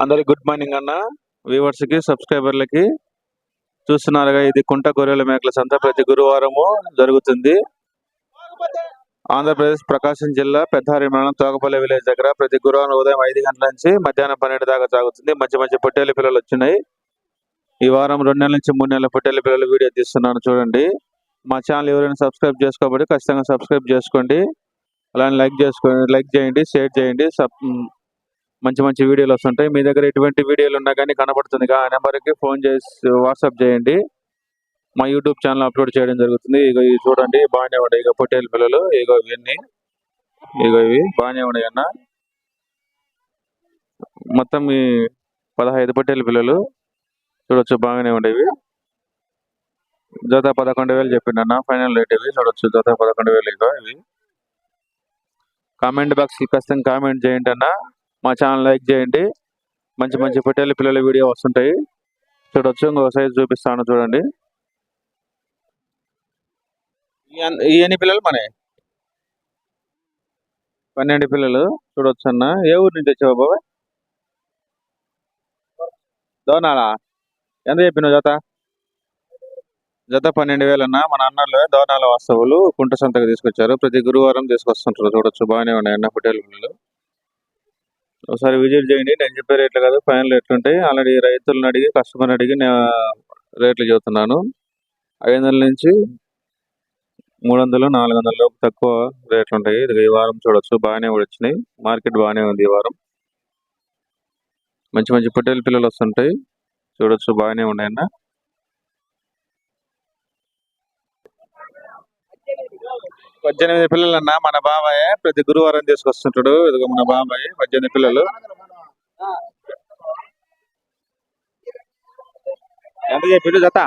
అందరికి good morning అన్న. Viewers కి సబ్స్క్రైబర్లకి చూస్తున్నారుగా, ఇది కుంట గొర్రెల మేకల సంత ప్రతి గురువారము జరుగుతుంది. ఆంధ్రప్రదేశ్ ప్రకాశం జిల్లా పెద్దారి మండలం తోకపల్లి విలేజ్ దగ్గర ప్రతి గురువారం ఉదయం 5 గంటల నుంచి మధ్యాహ్నం 12 దాకా సాగుతుంది. మంచి మంచి పొట్టేలు పిల్లలు వచ్చినాయి. ఈ వారం 2 నెలల నుంచి 3 నెలల పొట్టేలు పిల్లలు వీడియో తీస్తున్నాను చూడండి. మా ఛానల్ ఎవరైనా సబ్స్క్రైబ్ చేసుకోబట్టి ఖచ్చితంగా సబ్స్క్రైబ్ చేసుకోండి. అలానే లైక్ చేయండి, షేర్ చేయండి. మంచి మంచి వీడియోలు వస్తుంటాయి. మీ దగ్గర ఎటువంటి వీడియోలు ఉన్నా కానీ కనబడుతుంది ఆ నెంబర్కి ఫోన్ చేసి వాట్సాప్ చేయండి. మా యూట్యూబ్ ఛానల్ అప్లోడ్ చేయడం జరుగుతుంది. ఇక ఇవి చూడండి, బాగానే ఉన్నాయి. ఇక పొట్టేలు పిల్లలు ఇగో ఇవన్నీ, ఇవి బాగానే ఉన్నాయి అన్న. మొత్తం ఈ 15 పొట్టేలు పిల్లలు చూడొచ్చు, బాగానే ఉండేవి. జత 11,000 చెప్పిండు అన్న, ఫైనల్ రేట్ ఇవి. చూడొచ్చు, జత 11,000. ఇక ఇవి కామెంట్ బాక్స్ ఖచ్చితంగా కామెంట్ చేయండి అన్న. మా ఛానల్ లైక్ చేయండి. మంచి మంచి పొట్టేలు పిల్లల వీడియో వస్తుంటాయి. చూడొచ్చు, ఇంకో సైజు చూపిస్తాను చూడండి. ఈ ఎన్ని పిల్లలు మన 12 పిల్లలు చూడొచ్చు అన్న. ఏ ఊరు నుంచి వచ్చావు బాబా? దోనాలా? ఎంత చెప్పినావు జత? జత 12,000 అన్న. మన అన్నలు దోనాల వాస్తవులు కుంట సంతకు తీసుకొచ్చారు. ప్రతి గురువారం తీసుకొస్తుంటారు. చూడొచ్చు, బాగానే ఉన్నాయి అన్న పొట్టేలు పిల్లలు. ఒకసారి విజిట్ చేయండి. నేను చెప్పే రేట్లు కాదు, ఫైనల్ రేట్లు ఉంటాయి. ఆల్రెడీ రైతులను అడిగి కస్టమర్ అడిగి నేను రేట్లు చెబుతున్నాను. 500 నుంచి 300, 400 లోపు తక్కువ రేట్లు ఉంటాయి. ఇది ఈ వారం చూడొచ్చు, బాగానే వచ్చినాయి. మార్కెట్ బాగానే ఉంది ఈ వారం. మంచి మంచి పొట్టేలు పిల్లలు వస్తుంటాయి. చూడొచ్చు, బాగానే ఉన్నాయన్న. పద్దెనిమిది పిల్లలు అన్న. మన బాబాయ్ ప్రతి గురువారం తీసుకొస్తుంటాడు. ఇదిగో మన బాబాయ్ 18 పిల్లలు. ఎంత చెప్పిండు జత?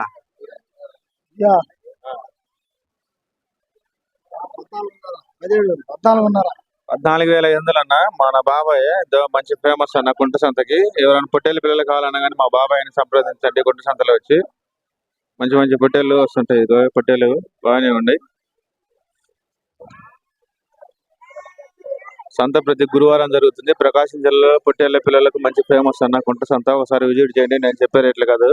14,500 అన్న. మన బాబాయ్ మంచి ఫేమస్ అన్న కుంట సంతకి. ఎవరైనా పొట్టేలు పిల్లలు కావాలన్నా కానీ మా బాబాయ్ని సంప్రదించండి. కుంట సంతలో వచ్చి మంచి మంచి పొట్టేళ్ళు వస్తుంటాయి. ఇదిగో పొట్టేలు బాగానే ఉన్నాయి. సంత ప్రతి గురువారం జరుగుతుంది. ప్రకాశం జిల్లాలో పొట్టేళ్ల పిల్లలకు మంచి ఫేమస్ అన్న కుంట సంత. ఒకసారి విజిట్ చేయండి. నేను చెప్పే రేట్లు కాదు.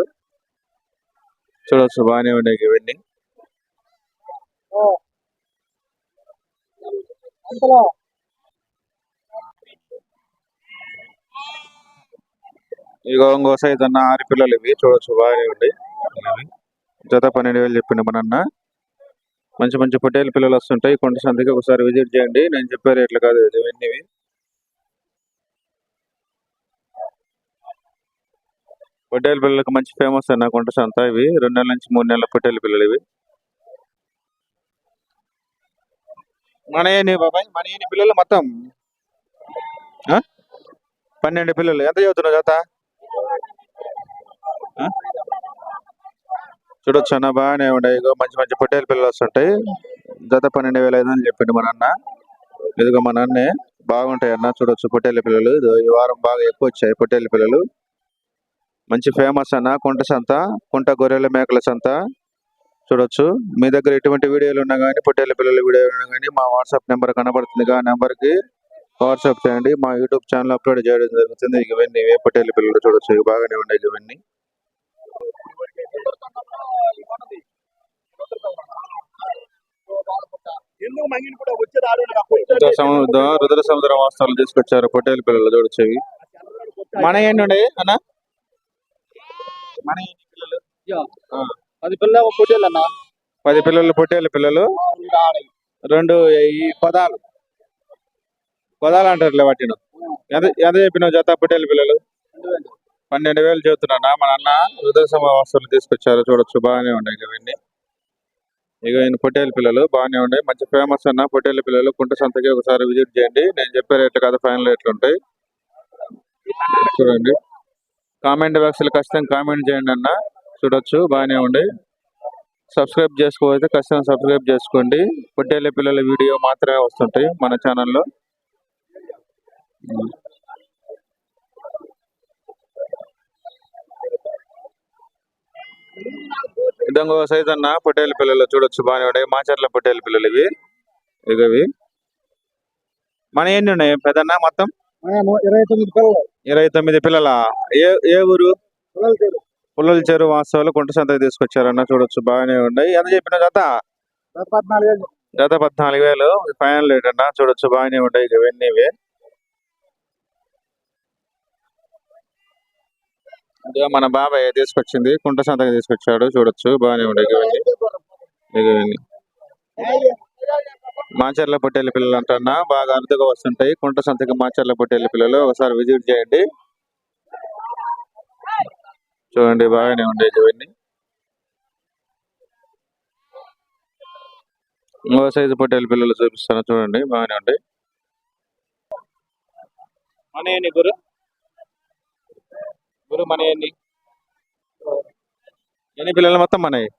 చూడొచ్చు, బాగానే ఉన్నాయి ఇవన్నీ. ఇగో ఇంకో సైజ్ అన్న 6 పిల్లలు ఇవి. చూడొచ్చు, బాగానే ఉన్నాయి. జత 12,000 చెప్పిండు మన అన్న. మంచి మంచి పొట్టేలు పిల్లలు వస్తుంటాయి కుంట సంతకి. ఒకసారి విజిట్ చేయండి. నేను చెప్పే రేట్లు కాదు ఇవన్నీ. పొట్టేలు పిల్లలకు మంచి ఫేమస్ అన్న కుంట సంత. ఇవి 2 నెలల నుంచి 3 నెలల పొట్టేలు పిల్లలు ఇవి. మన ఏంటి బాబాయ్? మన ఏంటి పిల్లలు మొత్తం 12 పిల్లలు. ఎంత చదువుతున్నావు జత? చూడొచ్చు అన్న, బాగానే ఉన్నాయి. ఇగో మంచి మంచి పొట్టేలు పిల్లలు వస్తుంటాయి. జత 12,500 చెప్పిండు మన అన్న. ఇదిగో మన అన్నే బాగుంటాయి అన్న. చూడొచ్చు పొట్టేలు పిల్లలు. ఈ వారం బాగా ఎక్కువ వచ్చాయి పొట్టేలు పిల్లలు. మంచి ఫేమస్ అన్న కుంట సంత, కుంట గొర్రెల మేకల సంత. చూడొచ్చు, మీ దగ్గర ఎటువంటి వీడియోలు ఉన్నా కానీ పొట్టేల పిల్లల వీడియోలు ఉన్నా కానీ మా వాట్సాప్ నెంబర్ కనబడుతుంది. ఆ నెంబర్కి వాట్సాప్ చేయండి. మా యూట్యూబ్ ఛానల్ అప్లోడ్ చేయడం జరుగుతుంది. ఇవన్నీ పొట్టేల పిల్లలు చూడొచ్చు, ఇవి బాగానే ఉన్నాయి. ఇవన్నీ రుద్ర సముద్రం వాస్తవాలు తీసుకొచ్చారు పొట్టేల పిల్లలు. చూడొచ్చు, ఇవి మన ఏంటి ఉండే అన్న. మన పిల్లలు 10 పిల్లలు పొట్టేలు అన్న. 10 పిల్లలు పొట్టేలు పిల్లలు. 2 ఈ పదాలు అంటారులే వాటిను. ఎంత చెప్పినావు జత పొట్టేలు పిల్లలు? 12,000 చెబుతున్నా. మన అన్న రుద్ర సముద్రం వాస్తవాలు తీసుకొచ్చారు. చూడొచ్చు, బాగానే ఉన్నాయి ఇవన్నీ. ఇక ఈయన పొట్టేలు పిల్లలు బాగానే ఉన్నాయి. మంచి ఫేమస్ అన్న పొట్టేలు పిల్లలు కుంట సంతకి. ఒకసారి విజిట్ చేయండి. నేను చెప్పే రేట్లు కాదు, ఫైనల్ రేట్లు ఉంటాయి. చూడండి, కామెంట్ బాక్స్ లో ఖచ్చితంగా కామెంట్ చేయండి అన్న. చూడొచ్చు, బాగానే ఉండి. సబ్స్క్రైబ్ చేసుకోకపోతే ఖచ్చితంగా సబ్స్క్రైబ్ చేసుకోండి. పొట్టేల పిల్లల వీడియో మాత్రమే వస్తుంటాయి మన ఛానల్లో. ఇదంగో సైజ్ అన్న పొట్టేల పిల్లలు. చూడొచ్చు, బాగానే ఉన్నాయి. మాచర్ల పొట్టేల పిల్లలు ఇవి. ఇవి మన ఎన్ని ఉన్నాయి పెద్దన్న? మొత్తం 29 పిల్లలు. 29 పిల్లల. ఏ ఏ ఊరు? పుల్లల చెరువు వాస్తవాలు కుంట సంతకి తీసుకొచ్చారన్న, చూడొచ్చు బాగానే ఉన్నాయి. ఎంత చెప్పిన జత? జత 14,000 ఫైనల్ రేట్ అన్న, చూడొచ్చు బాగానే ఉంటాయి ఇవన్నీ. ఇదిగో మన బాబాయ్ తీసుకొచ్చింది, కుంట సంతకి తీసుకొచ్చాడు, చూడొచ్చు బాగానే ఉంటాయి ఇవన్నీ. ఇవన్నీ మాచర్ల పొట్టేళ్ళ పిల్లలు అంటున్నా, బాగా అరుదుగా వస్తుంటాయి కుంట సంతకి మాచర్ల పొట్టేళ్ళ పిల్లలు. ఒకసారి విజిట్ చేయండి, చూడండి బాగానే ఉంటాయి ఇవన్నీ. ఇంకో సైజు పొట్టేళ్ళ పిల్లలు చూపిస్తాను, చూడండి బాగానే ఉంటాయి. మన ఎన్ని గురు గురు మన ఎన్ని పిల్లలు మొత్తం మనవి?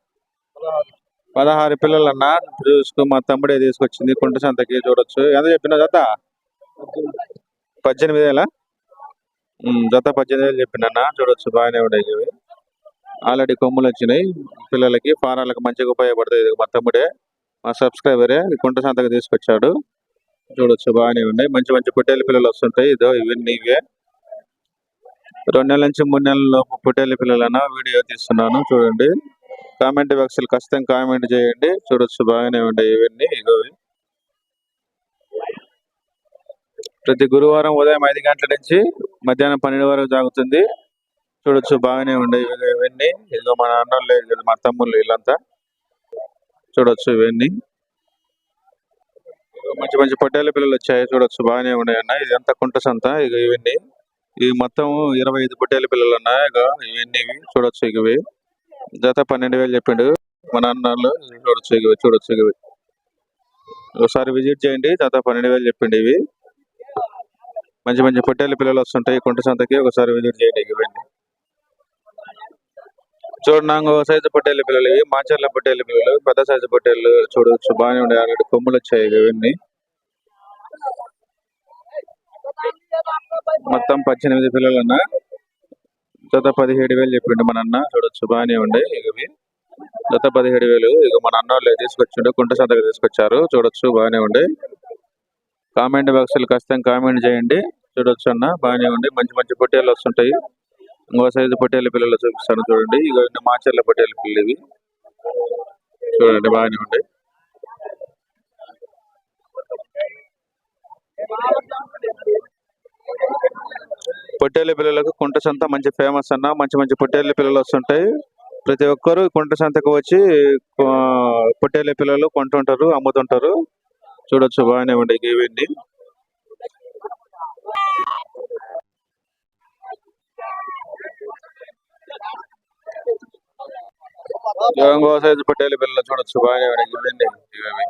16 పిల్లలు అన్న, చూసుకో మా తమ్ముడే తీసుకొచ్చింది కుంట సంతకి, చూడొచ్చు. ఎంత చెప్పిన జత? 18,000. జత 18,000 చెప్పిండన్న, చూడొచ్చు బాగానే ఉన్నాయి ఇవి. ఆల్రెడీ కొమ్ములు వచ్చినాయి పిల్లలకి, ఫారాలకు మంచిగా ఉపయోగపడతాయి. ఇది మా తమ్ముడే, మా సబ్స్క్రైబరే కుంట సంతకి తీసుకొచ్చాడు, చూడొచ్చు బాగానే ఉన్నాయి. మంచి మంచి పొట్టేళ్ళ పిల్లలు వస్తుంటాయి. ఇదో ఇవన్నీ ఇవే. 2 నెలల నుంచి 3 నెలల పొట్టేళ్ళ పిల్లలన్నా వీడియో తీస్తున్నాను, చూడండి. కామెంట్ బాక్స్ లో ఖచ్చితంగా కామెంట్ చేయండి, చూడొచ్చు బాగానే ఉంటాయి ఇవన్నీ. ఇగో ప్రతి గురువారం ఉదయం 5 గంటల నుంచి మధ్యాహ్నం 12 వరకు సాగుతుంది, చూడొచ్చు బాగానే ఉండే ఇవన్నీ. ఇదిగో మన అన్నోళ్ళు, మా తమ్ముళ్ళు వీళ్ళంతా, చూడొచ్చు ఇవన్నీ. మంచి మంచి పొట్టేళ్ళ పిల్లలు వచ్చాయి, చూడొచ్చు బాగానే ఉన్నాయి అన్న. ఇదంతా కుంట సంత. ఇక ఇవన్నీ ఇవి మొత్తం 25 పొట్టేళ్ళ పిల్లలు ఉన్నాయి. ఇక ఇవన్నీ చూడొచ్చు. ఇవి జత 12,000 చెప్పిండు మన అన్నోళ్ళు, చూడొచ్చు. చూడొచ్చు ఇవి ఒకసారి విజిట్ చేయండి, జత 12,000 చెప్పిండు. ఇవి మంచి మంచి పొట్టేళ్ళ పిల్లలు వస్తుంటాయి కుంట సంతకి, ఒకసారి విజిట్ చేయండి. ఇవన్నీ చూడండి, నాకు సైజు పొట్టేళ్ళ పిల్లలు ఇవి, మాచర్ల పొట్టేళ్ళ పిల్లలు, పెద్ద సైజు పొట్టేళ్ళు, చూడవచ్చు బాగానే ఉండే. ఆల్రెడీ కొమ్ములు వచ్చాయి ఇవన్నీ. మొత్తం 18 పిల్లలు అన్న, జత 17,000 చెప్పిండు మన అన్న, చూడొచ్చు బాగానే ఉండే. ఇవి జత 17,000. ఇక మన అన్న వాళ్ళు తీసుకొచ్చిండు, కుంట సంతకి తీసుకొచ్చారు, చూడొచ్చు బాగానే ఉండే. కామెంట్ బాక్స్ లో ఖచ్చితంగా కామెంట్ చేయండి, చూడొచ్చు అన్న బాగానే ఉండి. మంచి మంచి పొట్టేళ్ళు వస్తుంటాయి. ఇంకో సైజు పొట్టేళ్ళ పిల్లలు చూపిస్తాను, చూడండి. ఇక మాచర్ల పొట్టేళ్ళ పిల్లలు ఇవి, చూడండి బాగానే ఉంటాయి. పొట్టేళ్ళ పిల్లలకు కుంట సంత మంచి ఫేమస్ అన్న, మంచి మంచి పొట్టేళ్ళ పిల్లలు వస్తుంటాయి. ప్రతి ఒక్కరు కుంట సంతకు వచ్చి పొట్టేళ్ళ పిల్లలు కొంటుంటారు, అమ్ముతుంటారు, చూడొచ్చు బాగానే ఉంటాయి ఇవన్నీ. ఇంకో సైజు పొట్టేళ్ళ పిల్లలు చూడొచ్చు బాగానే ఉంటాయి ఇవన్నీ.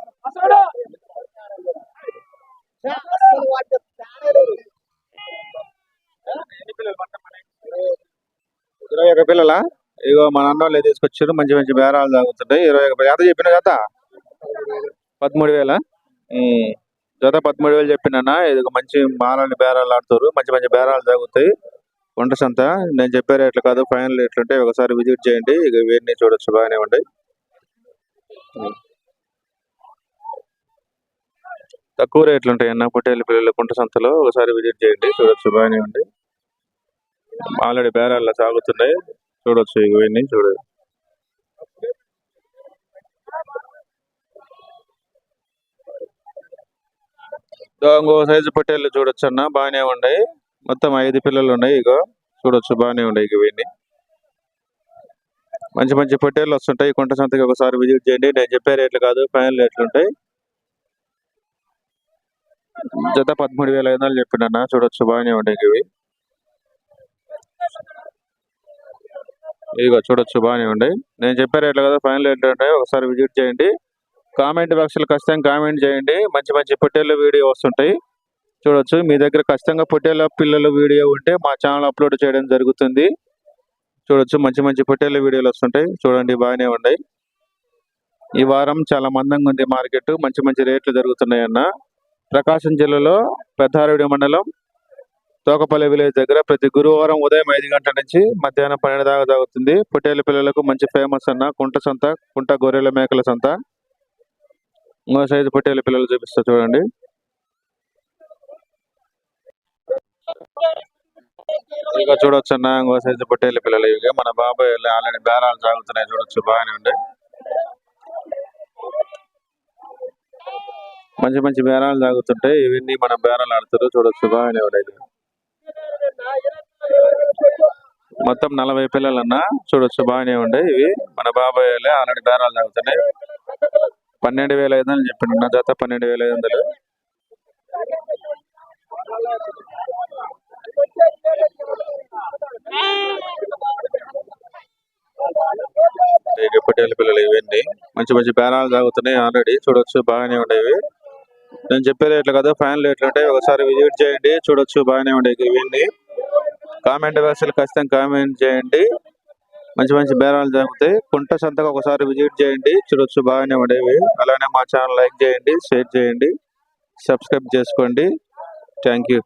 ఇరవై ఒక పిల్లల. ఇగో మన అన్నోళ్ళు తీసుకొచ్చారు, మంచి మంచి బేరాలు తాగుతుంటాయి. 21 జత చెప్పిన జత 13,000. జత 13,000 చెప్పినా. ఇది మంచి మాలని బేరాలు ఆడుతారు, మంచి మంచి బేరాలు తాగుతాయి కుంట సంత. నేను చెప్పే రేట్లు కాదు, ఫైనల్ రేట్లు ఉంటాయి, ఒకసారి విజిట్ చేయండి. ఇక ఇవన్నీ చూడొచ్చు బాగానే ఉంటాయి. తక్కువ రేట్లు ఉంటాయి అన్న పొట్టేళ్ళ పిల్లలు కుంట సంతలో, ఒకసారి విజిట్ చేయండి, చూడొచ్చు బాగానే ఉంది. ఆల్రెడీ బేరాల్లో సాగుతున్నాయి, చూడొచ్చు ఇవన్నీ. చూడదు ఇంకో సైజు పొట్టేళ్ళు చూడొచ్చు అన్న, బాగానే ఉన్నాయి. మొత్తం 5 పిల్లలు ఉన్నాయి. ఇగో చూడొచ్చు బాగానే ఉన్నాయి ఇవన్నీ. మంచి మంచి పొట్టేళ్ళు వస్తుంటాయి కుంట సంతకి, ఒకసారి విజిట్ చేయండి. నేను చెప్పే రేట్లు కాదు, ఫైనల్ రేట్లు ఉంటాయి. జత 13,500 చెప్పిండన్న, చూడొచ్చు బాగానే ఉంటాయి ఇవి. ఇగో చూడొచ్చు బాగానే ఉంటాయి. నేను చెప్పే రేట్లు కదా, ఫైనల్ రేట్లు ఉంటాయి, ఒకసారి విజిట్ చేయండి. కామెంట్ బాక్స్ లో ఖచ్చితంగా కామెంట్ చేయండి. మంచి మంచి పొట్టేళ్ళ వీడియో వస్తుంటాయి, చూడొచ్చు. మీ దగ్గర ఖచ్చితంగా పొట్టేళ్ళ పిల్లల వీడియో ఉంటే మా ఛానల్ అప్లోడ్ చేయడం జరుగుతుంది, చూడొచ్చు. మంచి మంచి పొట్టేళ్ళ వీడియోలు వస్తుంటాయి, చూడండి బాగానే ఉన్నాయి. ఈ వారం చాలా మందంగా ఉంది మార్కెట్, మంచి మంచి రేట్లు జరుగుతున్నాయి అన్న. ప్రకాశం జిల్లాలో పెద్దారెడ్డి మండలం తోకపల్లి విలేజ్ దగ్గర ప్రతి గురువారం ఉదయం 5 గంటల నుంచి మధ్యాహ్నం 12 దాకా సాగుతుంది. పొట్టేళ్ళ పిల్లలకు మంచి ఫేమస్ అన్న కుంట సంత, కుంట గొర్రెల మేకల సంత. ఇంకో సైజు పొట్టేళ్ళ పిల్లలు చూపిస్తా, చూడండి. ఇక చూడొచ్చు అన్న ఇంకో సైజు పొట్టేళ్ళ పిల్లలు ఇవి మన బాబాయ్ ఆల్రెడీ బేరాలు సాగుతున్నాయి చూడొచ్చు బాగానే ఉండే మంచి మంచి బేరాలు సాగుతుంటాయి ఇవన్నీ మన బేరాలు ఆడుతారు చూడొచ్చు బాగానే ఉండేది మొత్తం 40 పిల్లలు అన్న చూడొచ్చు బాగానే ఉండే ఇవి మన బాబాయ్ ఆల్రెడీ బేరాలు సాగుతున్నాయి 12,500 చెప్పిండు నా జత 12,500 పొట్టేళ్ళ పిల్లలు ఇవన్నీ మంచి మంచి బేరాలు సాగుతున్నాయి ఆల్రెడీ చూడొచ్చు బాగానే ఉండేవి నేను చెప్పే రేట్లు కదా ఫైనల్ రేట్లు ఉంటాయి ఒకసారి విజిట్ చేయండి చూడొచ్చు బాగానే ఉండేవి ఇవన్నీ కామెంట్ వేసలు ఖచ్చితంగా కామెంట్ చేయండి మంచి మంచి బేరాలు జరుగుతాయి కుంట సంతకు ఒకసారి విజిట్ చేయండి చూడొచ్చు బాగానే ఉండేవి అలానే మా ఛానల్ లైక్ చేయండి షేర్ చేయండి సబ్స్క్రైబ్ చేసుకోండి థ్యాంక్ యూ